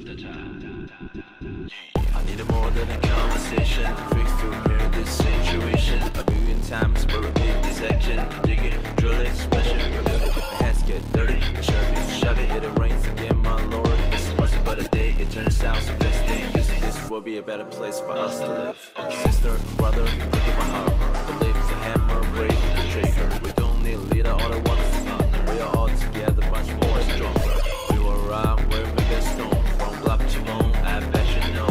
I need more than a conversation to fix to repair this situation. A million times for a big section. Digging, drilling, splashing. My hands get dirty, shove it rains again, my lord. It's once but a day, it turns out so best thing. This will be a better place for us to live. Sister, brother, look at my heart. Believe the hammer, break the trigger. We don't need a leader, all the ones. We are all together, much more stronger. We will ride where we get stone. From block to bone, I bet you know.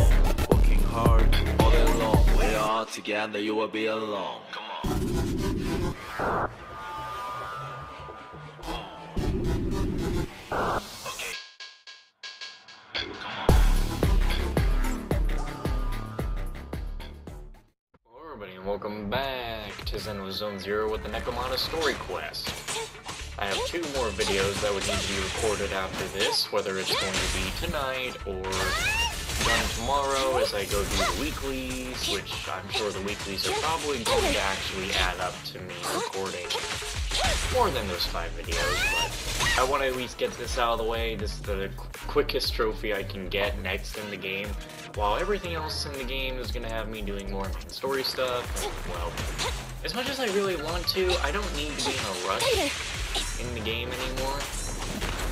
Working hard all day long. We are all together, you will be alone. Come on. Okay. Hello everybody and welcome back to ZENLESS Zone Zero with the Nekomata story quest. I have 2 more videos that would need to be recorded after this, whether it's going to be tonight or done tomorrow as I go through the weeklies, which I'm sure the weeklies are probably going to actually add up to me recording more than those 5 videos, but I want to at least get this out of the way. This is the quickest trophy I can get next in the game, while everything else in the game is going to have me doing more main story stuff. Well, as much as I really want to, I don't need to be in a rush in the game anymore,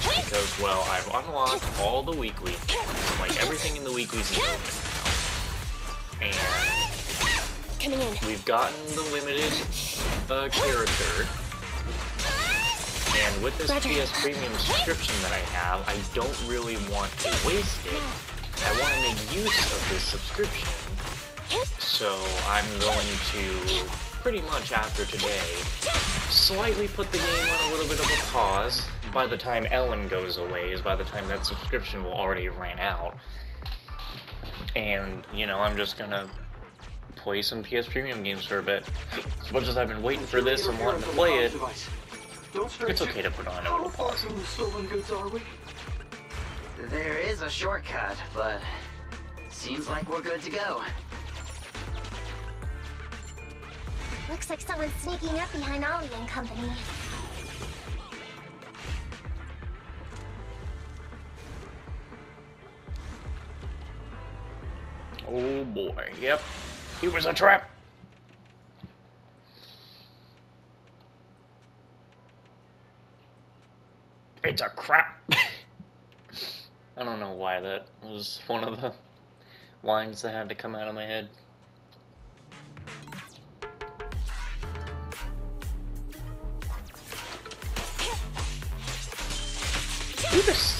because, well, I've unlocked all the weeklies, like everything in the weeklies is open now, and we've gotten the limited character, and with this PS Premium subscription that I have, I don't really want to waste it. I want to make use of this subscription, so I'm going to, pretty much after today, slightly put the game on a little bit of a pause. By the time Ellen goes away, is by the time that subscription will already have ran out. And, you know, I'm just gonna play some PS Premium games for a bit. As much as I've been waiting for this and wanting to play it, it's okay to put on a little pause. There is a shortcut, but seems like we're good to go. Looks like someone's sneaking up behind Ollie and company. Oh boy, yep. He was a trap! It's a crap! I don't know why that was one of the lines that had to come out of my head.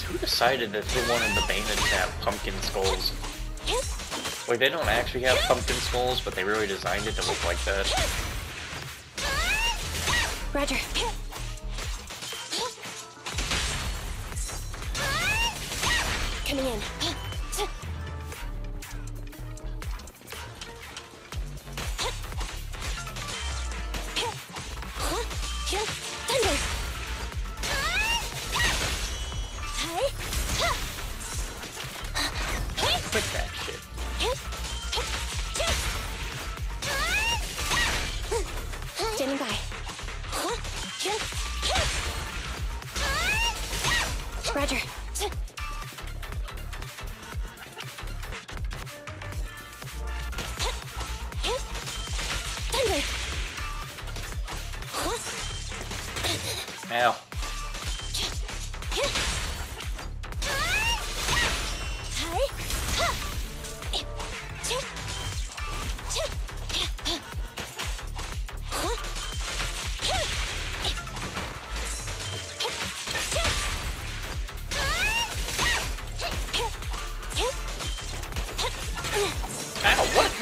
Who decided that they wanted the bandits to have pumpkin skulls? Like, they don't actually have pumpkin skulls, but they really designed it to look like that. Roger. Coming in. Thunder. Quit that shit. Standing by. Roger. Thunder. Ow.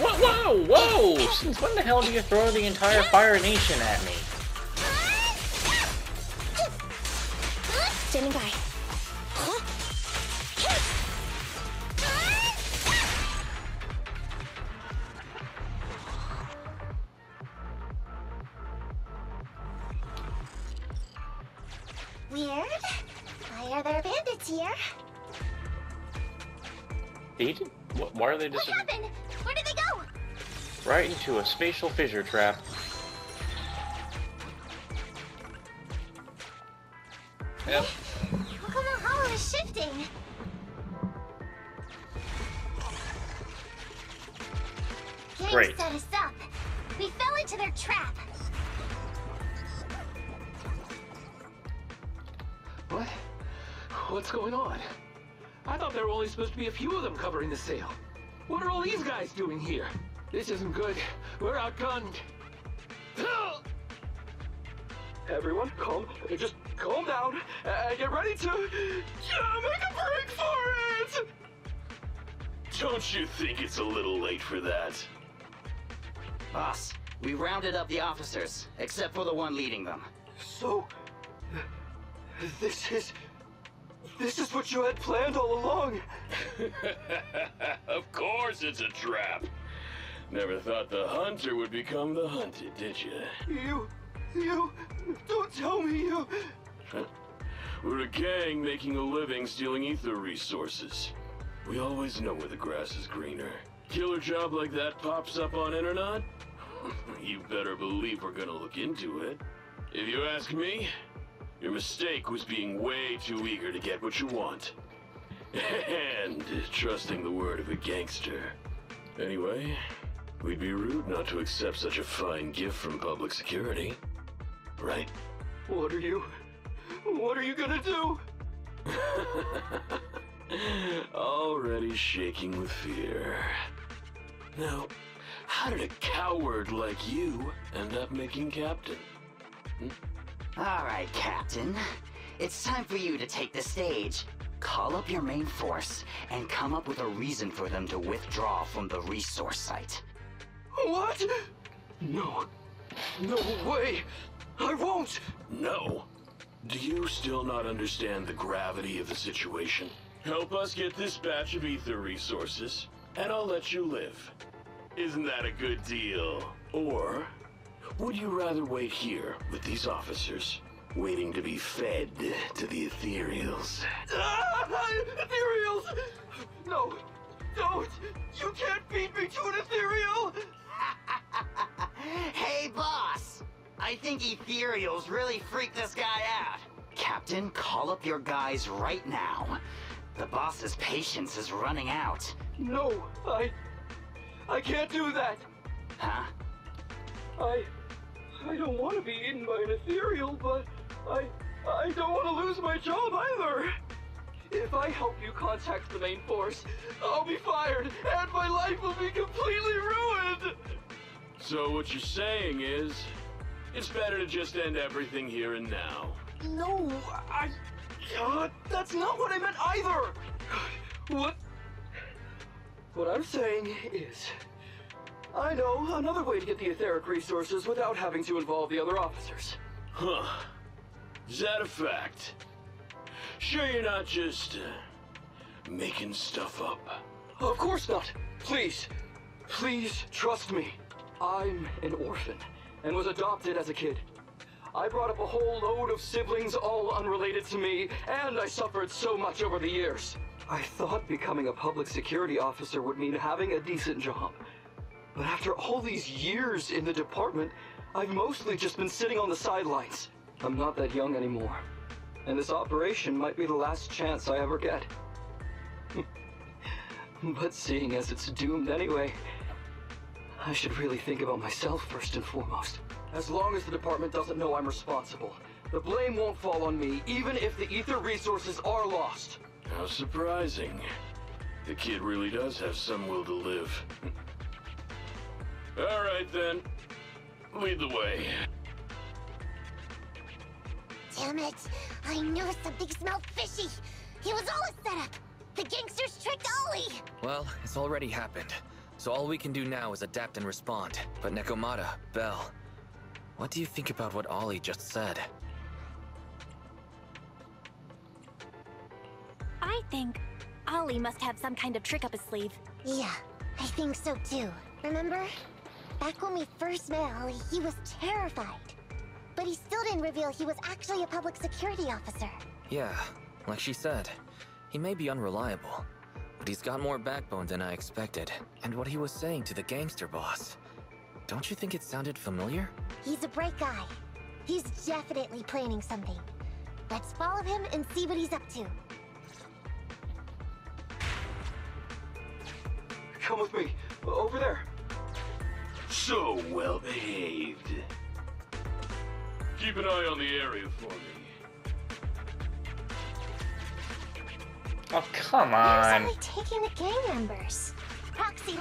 Whoa, whoa! Since when the hell do you throw the entire Fire Nation at me? Standing by. Weird. Why are there bandits here? Why are they just... What happened? Where did they go? Right into a spatial fissure trap. Yep. How come the hollow is shifting? gang Great. set us up. We fell into their trap. What? What's going on? I thought there were only supposed to be a few of them covering the sale. What are all these guys doing here? This isn't good. We're outgunned. Everyone, just calm down and get ready to make a break for it! Don't you think it's a little late for that? Boss, we rounded up the officers, except for the one leading them. So, this is what you had planned all along? Of course it's a trap. Never thought the hunter would become the hunted, did you? You, don't tell me you... We're a gang making a living stealing ether resources. We always know where the grass is greener. Killer job like that pops up on internet? You better believe we're gonna look into it. If you ask me, your mistake was being way too eager to get what you want. And trusting the word of a gangster. Anyway, we'd be rude not to accept such a fine gift from public security. Right? What are you gonna do? Already shaking with fear. Now, how did a coward like you end up making captain? All right, Captain. It's time for you to take the stage. Call up your main force and come up with a reason for them to withdraw from the resource site. What? No way! I won't! No. Do you still not understand the gravity of the situation? Help us get this batch of ether resources, and I'll let you live. Isn't that a good deal? Or would you rather wait here with these officers, waiting to be fed to the ethereals? Ethereals! No, don't! You can't feed me to an ethereal! Hey, boss! I think ethereals really freaked this guy out. Captain, call up your guys right now. The boss's patience is running out. No, I can't do that. Huh? I don't want to be eaten by an ethereal, but I don't want to lose my job either. If I help you contact the main force, I'll be fired, and my life will be completely ruined! So what you're saying is, it's better to just end everything here and now. No, that's not what I meant either! What I'm saying is, I know another way to get the etheric resources without having to involve the other officers. Huh. Is that a fact? Sure you're not just, making stuff up? Of course not. Please trust me. I'm an orphan and was adopted as a kid. I brought up a whole load of siblings all unrelated to me, and I suffered so much over the years. I thought becoming a public security officer would mean having a decent job. But after all these years in the department, I've mostly just been sitting on the sidelines. I'm not that young anymore, and this operation might be the last chance I ever get. But seeing as it's doomed anyway, I should really think about myself first and foremost. As long as the department doesn't know I'm responsible, the blame won't fall on me, even if the ether resources are lost. How surprising. The kid really does have some will to live. All right then, lead the way. Damn it! I knew something smelled fishy! It was all a setup! The gangsters tricked Ollie! Well, it's already happened. So all we can do now is adapt and respond. But Nekomata, Belle, what do you think about what Ollie just said? I think Ollie must have some kind of trick up his sleeve. Yeah, I think so too. Remember? Back when we first met Ollie, he was terrified. But he still didn't reveal he was actually a public security officer. Yeah, like she said, he may be unreliable, but he's got more backbone than I expected. And what he was saying to the gangster boss, don't you think it sounded familiar? He's a bright guy. He's definitely planning something. Let's follow him and see what he's up to. Come with me. Over there. So well behaved. Keep an eye on the area for me. Oh, come Who's on. only taking the gang members? Proxy.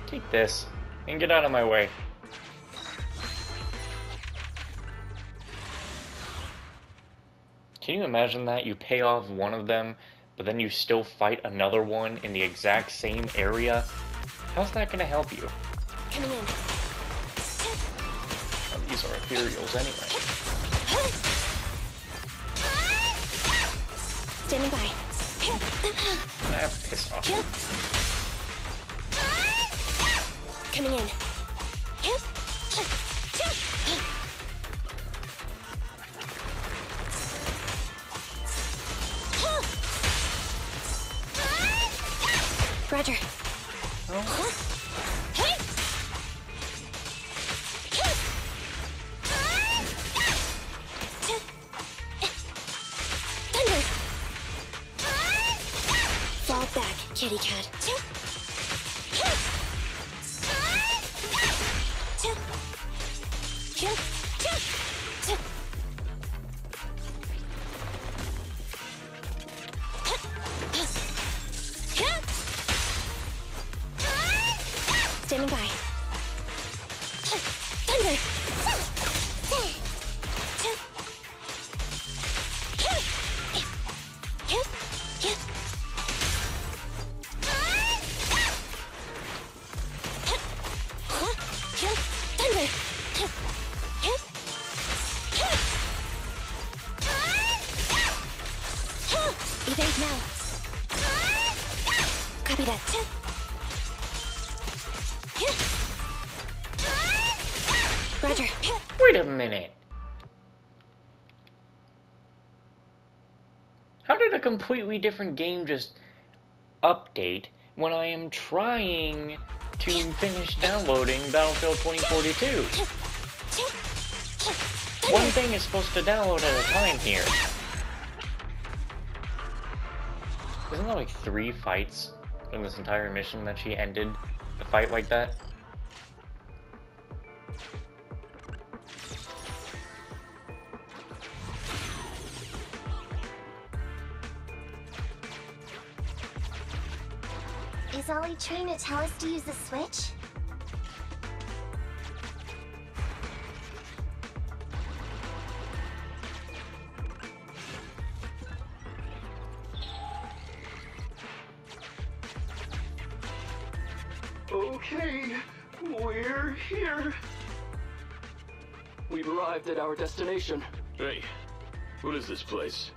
Take this and get out of my way. Can you imagine that? You pay off one of them, but then you still fight another one in the exact same area? How's that gonna help you? Coming in. Oh, these are ethereals anyway. Standing by. Ah, piss off. Coming in. Roger. Thunder. Fall back, kitty cat. Standing by. Thunder. Thunder. Evade now. Copy that. Roger. Wait a minute. How did a completely different game just update when I am trying to finish downloading Battlefield 2042? One thing is supposed to download at a time here. Isn't there like 3 fights in this entire mission that she ended the fight like that? Is Ollie trying to tell us to use the switch? Okay, we're here. We've arrived at our destination. Hey, what is this place?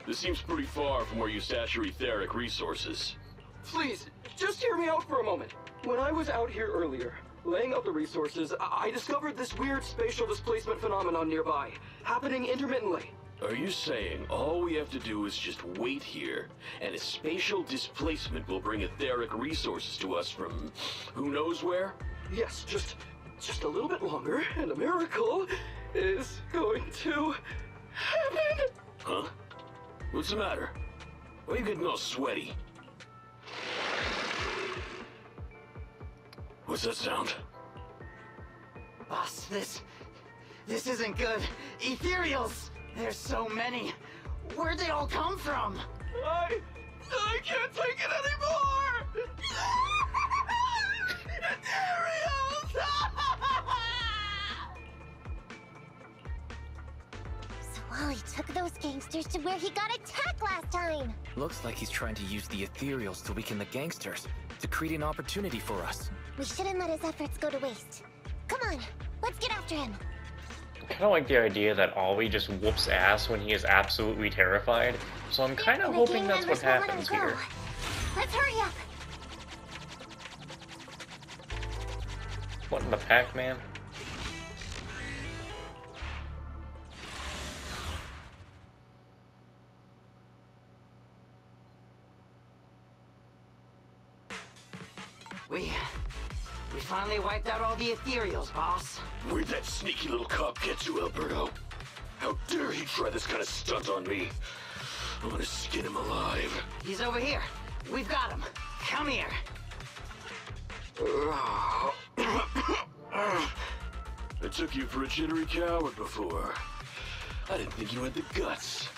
This seems pretty far from where you stash your etheric resources. Please, just hear me out for a moment. When I was out here earlier, laying out the resources, I discovered this weird spatial displacement phenomenon nearby, happening intermittently. Are you saying all we have to do is just wait here, and a spatial displacement will bring etheric resources to us from who knows where? Yes, just a little bit longer, and a miracle is going to happen. Huh? What's the matter? Why are you getting all sweaty? What's that sound? Boss, this isn't good. Ethereals! There's so many. Where'd they all come from? I can't take it anymore! Ethereals! So Ollie took those gangsters to where he got attacked last time. Looks like he's trying to use the ethereals to weaken the gangsters, to create an opportunity for us. We shouldn't let his efforts go to waste. Come on, let's get after him. I kind of like the idea that Ollie just whoops ass when he is absolutely terrified, so I'm kind of The hoping gang that's what members won't let him happens go. here. Let's hurry up. What in the Pac-Man? We finally wiped out all the ethereals, boss. Where'd that sneaky little cop get to, Alberto? How dare he try this kind of stunt on me? I'm gonna skin him alive. He's over here. We've got him. Come here. I took you for a jittery coward before. I didn't think you had the guts.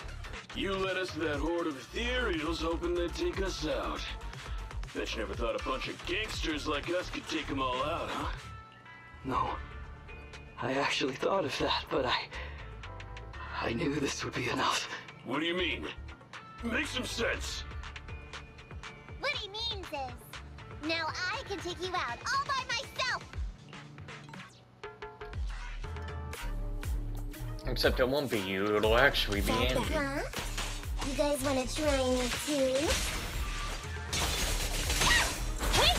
You led us to that horde of ethereals hoping they'd take us out. Bet you never thought a bunch of gangsters like us could take them all out, huh? No. I actually thought of that, but I knew this would be enough. What do you mean? Make some sense. What he means is, now I can take you out all by myself! Except it won't be you, it'll actually be Andy. Huh? You guys wanna try me too? Hey!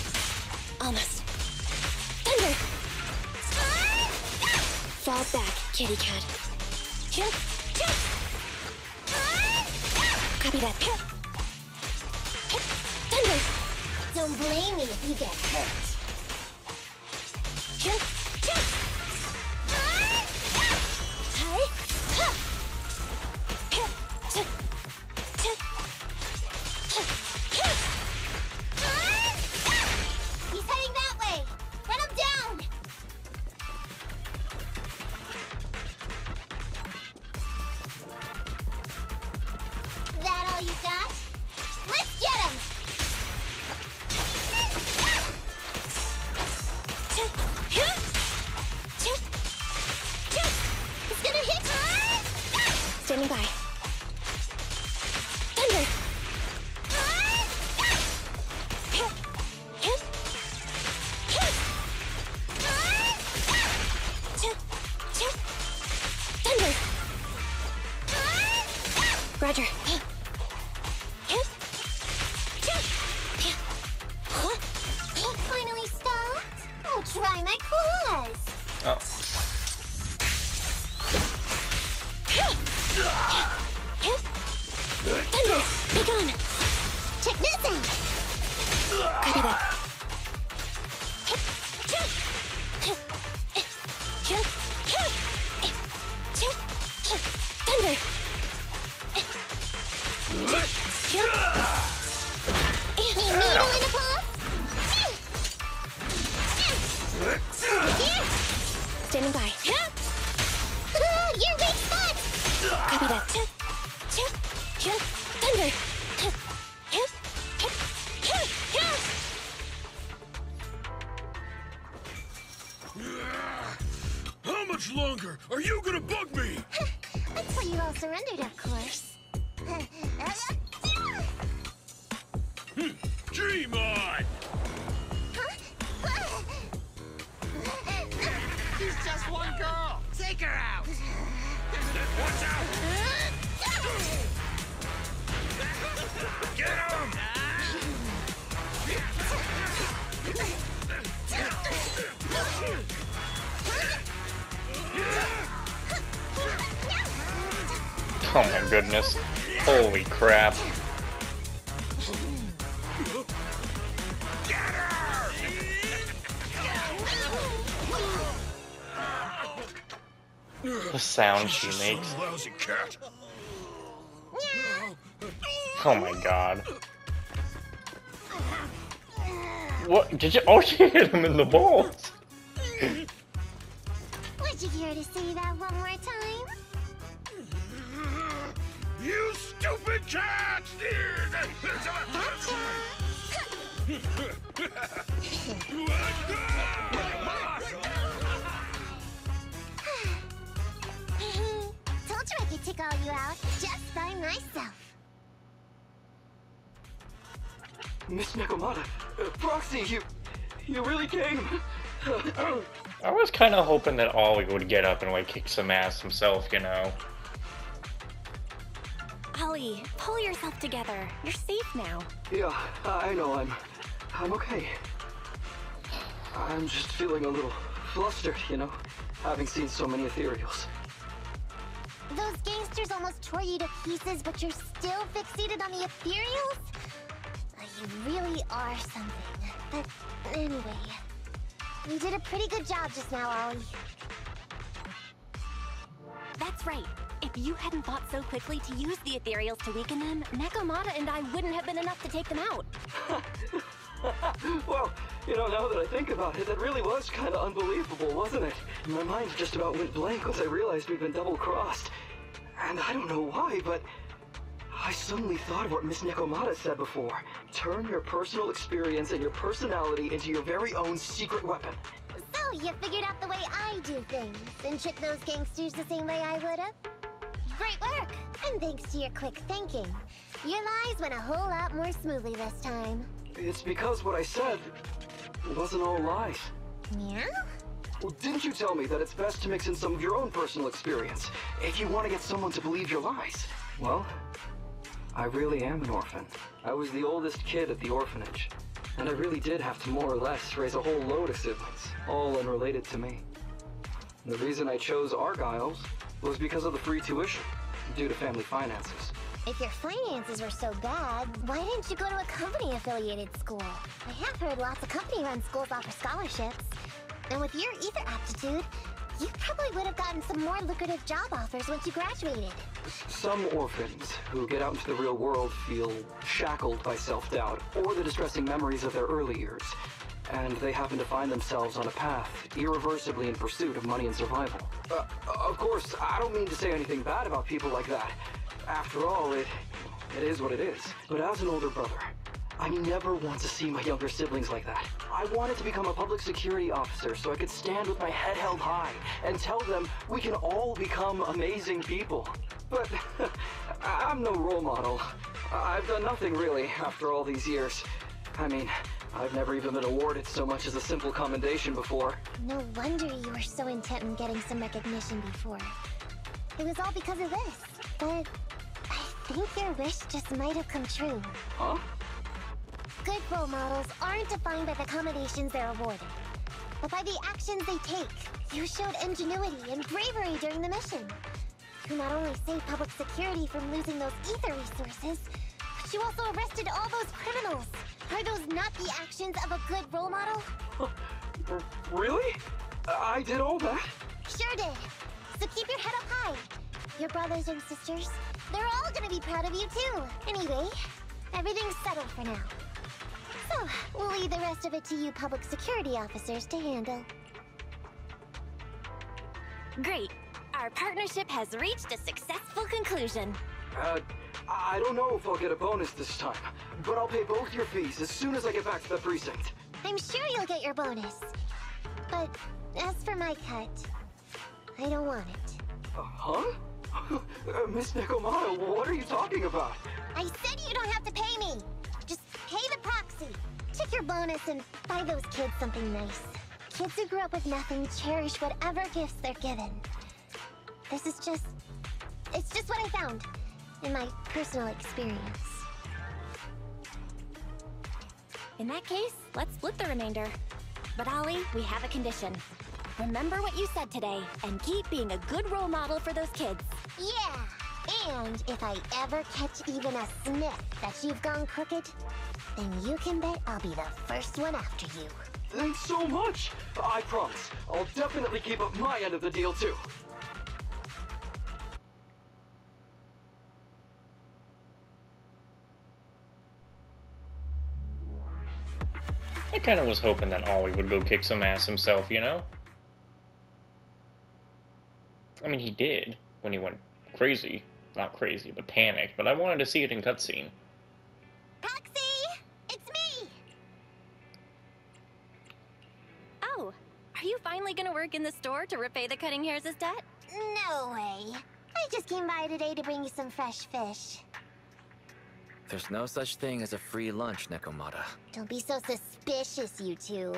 Almost. Thunder! Fall back, kitty cat. Copy that. Thunder! Don't blame me if you get hurt. He's heading that way! Run him down! That all you got? Let's get him! It's gonna hit! Standing by. Thunder! Thunder! Roger. Finally stopped? I'll try my claws. Oh. Thunder! Be gone! Check this out! Copy that. Thunder! Needle in a paw? Standing by. Your weak spot! Copy that. Thunder! How much longer are you gonna bug me? Until you all surrendered, of course. Dream on! She's just one girl! Take her out! Watch out! Get him! Oh my goodness. Holy crap. The sound she makes. Lousy cat. Oh my god. What? Did you? Oh, she hit him in the balls. Would you care to say that one more time? You stupid cat! Told you I could take all you out just by myself. Miss Nekomata, Proxy, you really came. I was kind of hoping that Ollie would get up and like kick some ass himself, you know. Ollie, pull yourself together. You're safe now. Yeah, I know, I'm okay. I'm just feeling a little flustered, you know, having seen so many ethereals. Those gangsters almost tore you to pieces, but you're still fixated on the ethereals? You really are something. But anyway, you did a pretty good job just now, Ollie. That's right. If you hadn't thought so quickly to use the ethereals to weaken them, Nekomata and I wouldn't have been enough to take them out. Well, You know, now that I think about it, that really was kind of unbelievable, wasn't it? My mind just about went blank once I realized we'd been double-crossed. And I don't know why, but I suddenly thought of what Miss Nekomata said before. Turn your personal experience and your personality into your very own secret weapon. So, you figured out the way I do things, and tricked those gangsters the same way I would've? Great work! And thanks to your quick thinking, your lies went a whole lot more smoothly this time. It's because what I said wasn't all lies. Yeah? Well, didn't you tell me that it's best to mix in some of your own personal experience if you want to get someone to believe your lies? Well, I really am an orphan. I was the oldest kid at the orphanage, and I really did have to more or less raise a whole load of siblings, all unrelated to me. The reason I chose Argyle's was because of the free tuition, due to family finances. If your finances were so bad, why didn't you go to a company-affiliated school? I have heard lots of company-run schools offer scholarships. And with your ether aptitude, you probably would have gotten some more lucrative job offers once you graduated. Some orphans who get out into the real world feel shackled by self-doubt or the distressing memories of their early years, and they happen to find themselves on a path irreversibly in pursuit of money and survival. Of course, I don't mean to say anything bad about people like that. After all, it is what it is. But as an older brother, I never want to see my younger siblings like that. I wanted to become a public security officer so I could stand with my head held high and tell them we can all become amazing people. But I'm no role model. I've done nothing really after all these years. I mean, I've never even been awarded so much as a simple commendation before. No wonder you were so intent on getting some recognition before. It was all because of this. But I think your wish just might have come true. Huh? Good role models aren't defined by the accommodations they're awarded, but by the actions they take. You showed ingenuity and bravery during the mission. You not only saved public security from losing those ether resources, but you also arrested all those criminals. Are those not the actions of a good role model? Really? I did all that? Sure did. So keep your head up high. Your brothers and sisters, they're all gonna be proud of you too. Anyway, everything's settled for now. So, we'll leave the rest of it to you public security officers to handle. Great. Our partnership has reached a successful conclusion. I don't know if I'll get a bonus this time, but I'll pay both your fees as soon as I get back to the precinct. I'm sure you'll get your bonus. But as for my cut, I don't want it. Huh? Miss Nekomata, what are you talking about? I said you don't have to pay me. Just pay the proxy. Take your bonus and buy those kids something nice. Kids who grew up with nothing cherish whatever gifts they're given. It's just what I found in my personal experience. In that case, let's split the remainder. But Ollie, we have a condition. Remember what you said today, and keep being a good role model for those kids. Yeah, and if I ever catch even a sniff that you've gone crooked, then you can bet I'll be the first one after you. Thanks so much! I promise, I'll definitely keep up my end of the deal too. I kind of was hoping that Ollie would go kick some ass himself, you know? I mean, he did when he went crazy. Not crazy, but panicked. But I wanted to see it in cutscene. Proxy! It's me! Oh, are you finally gonna work in the store to repay the cutting hairs' debt? No way. I just came by today to bring you some fresh fish. There's no such thing as a free lunch, Nekomata. Don't be so suspicious, you two.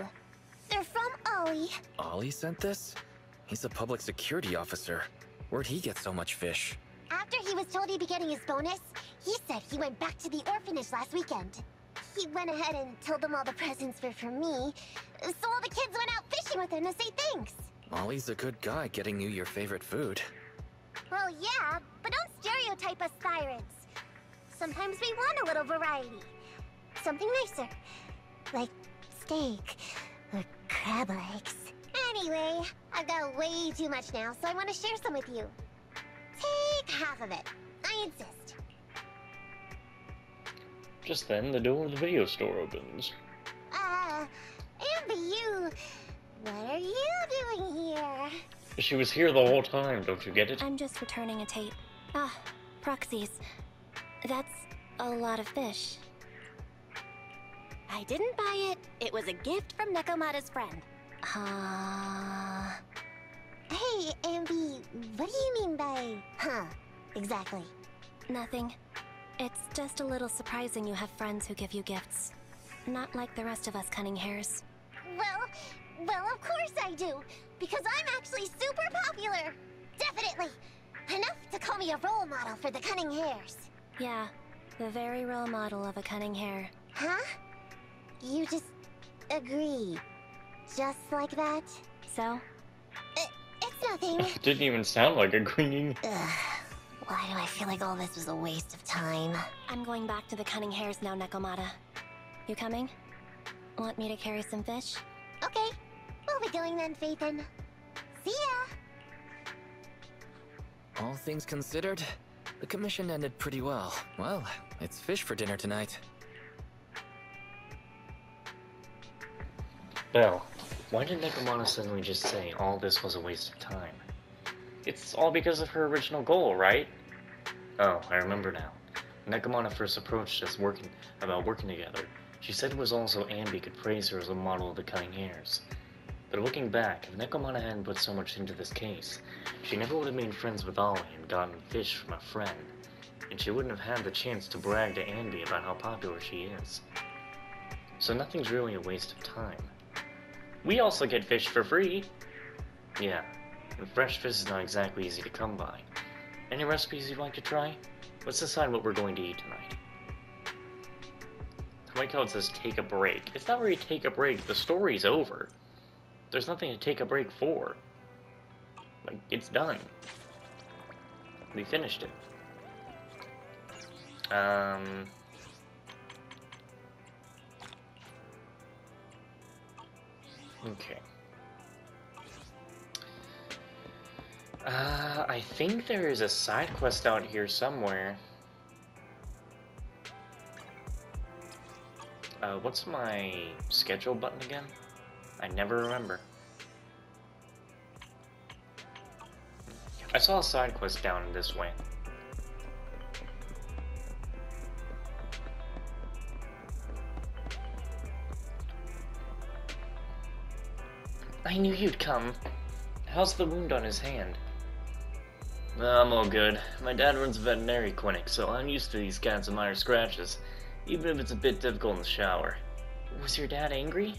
They're from Ollie. Ollie sent this? He's a public security officer. Where'd he get so much fish? After he was told he'd be getting his bonus, he said he went back to the orphanage last weekend. He went ahead and told them all the presents were for me, so all the kids went out fishing with him to say thanks. Ollie's a good guy getting you your favorite food. Well, yeah, but don't stereotype us sirens. Sometimes we want a little variety. Something nicer. Like steak or crab legs. Anyway, I've got way too much now, so I want to share some with you. Take half of it. I insist. Just then, the door of the video store opens. But you... What are you doing here? She was here the whole time, don't you get it? I'm just returning a tape. Ah, proxies. That's a lot of fish. I didn't buy it. It was a gift from Nekomata's friend. Hey, Ambi, what do you mean by, huh, exactly? Nothing. It's just a little surprising you have friends who give you gifts. Not like the rest of us cunning hares. Well, of course I do, because I'm actually super popular. Definitely. Enough to call me a role model for the cunning hares. Yeah, the very role model of a cunning hare. Huh? You just agree. Just like that? So? It's nothing. Didn't even sound like agreeing. Ugh. Why do I feel like all this was a waste of time? I'm going back to the cunning hares now, Nekomata. You coming? Want me to carry some fish? Okay. We'll be going then, Phaethon. See ya! All things considered, the commission ended pretty well. Well, it's fish for dinner tonight. Belle, why did Nekomata suddenly just say all this was a waste of time? It's all because of her original goal, right? Oh, I remember now. When Nekomata first approached us about working together, she said it was also Ambi could praise her as a model of the cunning hares. But looking back, if Nekomata hadn't put so much into this case, she never would have made friends with Ollie and gotten fish from a friend, and she wouldn't have had the chance to brag to Ambi about how popular she is. So nothing's really a waste of time. We also get fish for free! Yeah, and fresh fish is not exactly easy to come by. Any recipes you'd like to try? Let's decide what we're going to eat tonight. I like how it says take a break. It's not really take a break, the story's over. There's nothing to take a break for. Like, it's done. We finished it. Okay. I think there is a side quest out here somewhere. What's my schedule button again? I never remember. I saw a side quest down this way. I knew you'd come. How's the wound on his hand? I'm all good. My dad runs a veterinary clinic, so I'm used to these kinds of minor scratches, even if it's a bit difficult in the shower. Was your dad angry?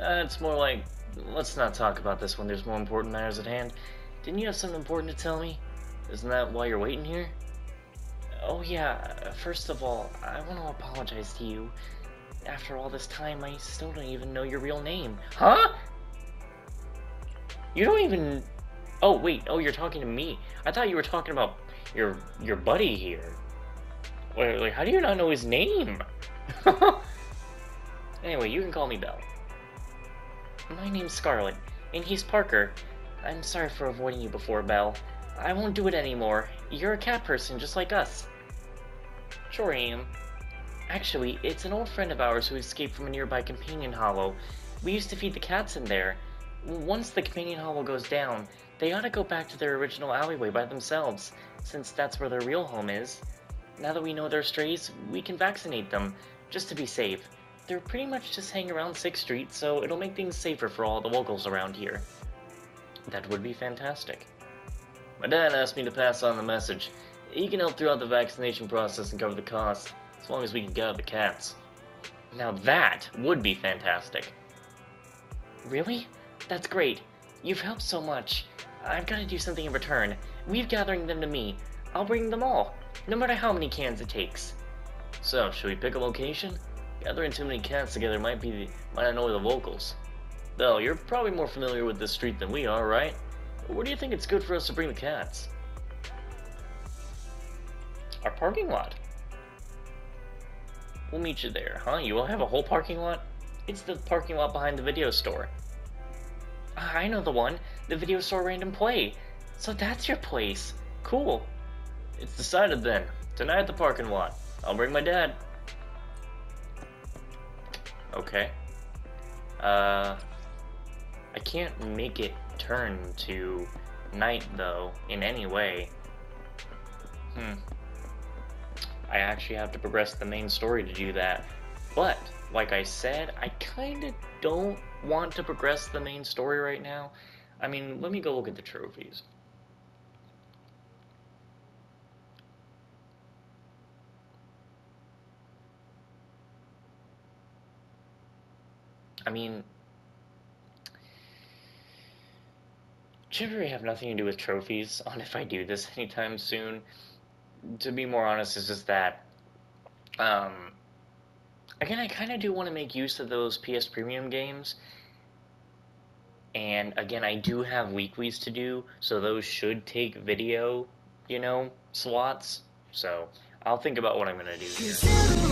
It's more like, let's not talk about this when there's more important matters at hand. Didn't you have something important to tell me? Isn't that why you're waiting here? Oh yeah, first of all, I want to apologize to you. After all this time, I still don't even know your real name. Huh? You don't even... Oh, wait. Oh, you're talking to me. I thought you were talking about your buddy here. Wait, like, how do you not know his name? Anyway, you can call me Belle. My name's Scarlet, and he's Parker. I'm sorry for avoiding you before, Belle. I won't do it anymore. You're a cat person, just like us. Sure I am. Actually, it's an old friend of ours who escaped from a nearby companion hollow. We used to feed the cats in there. Once the companion hollow goes down, they ought to go back to their original alleyway by themselves, since that's where their real home is. Now that we know they're strays, we can vaccinate them, just to be safe. They're pretty much just hanging around 6th Street, so it'll make things safer for all the locals around here. That would be fantastic. My dad asked me to pass on the message. He can help throughout the vaccination process and cover the cost, as long as we can get out the cats. Now that would be fantastic. Really? That's great. You've helped so much. I've got to do something in return. Leave gathering them to me. I'll bring them all, no matter how many cans it takes. So, should we pick a location? Gathering too many cats together might annoy the locals. Belle, you're probably more familiar with this street than we are, right? Where do you think it's good for us to bring the cats? Our parking lot. We'll meet you there, huh? You will have a whole parking lot? It's the parking lot behind the video store. I know the one. The video store random play. So that's your place. Cool. It's decided then. Tonight at the parking lot. I'll bring my dad. Okay. I can't make it turn to night, though, in any way. I actually have to progress the main story to do that. But, like I said, I kinda don't want to progress the main story right now. I mean, let me go look at the trophies. I mean, should really have nothing to do with trophies on if I do this anytime soon. To be more honest, it's just that, again, I kind of do want to make use of those PS Premium games. And again, I do have weeklies to do, so those should take video, slots. So I'll think about what I'm going to do here.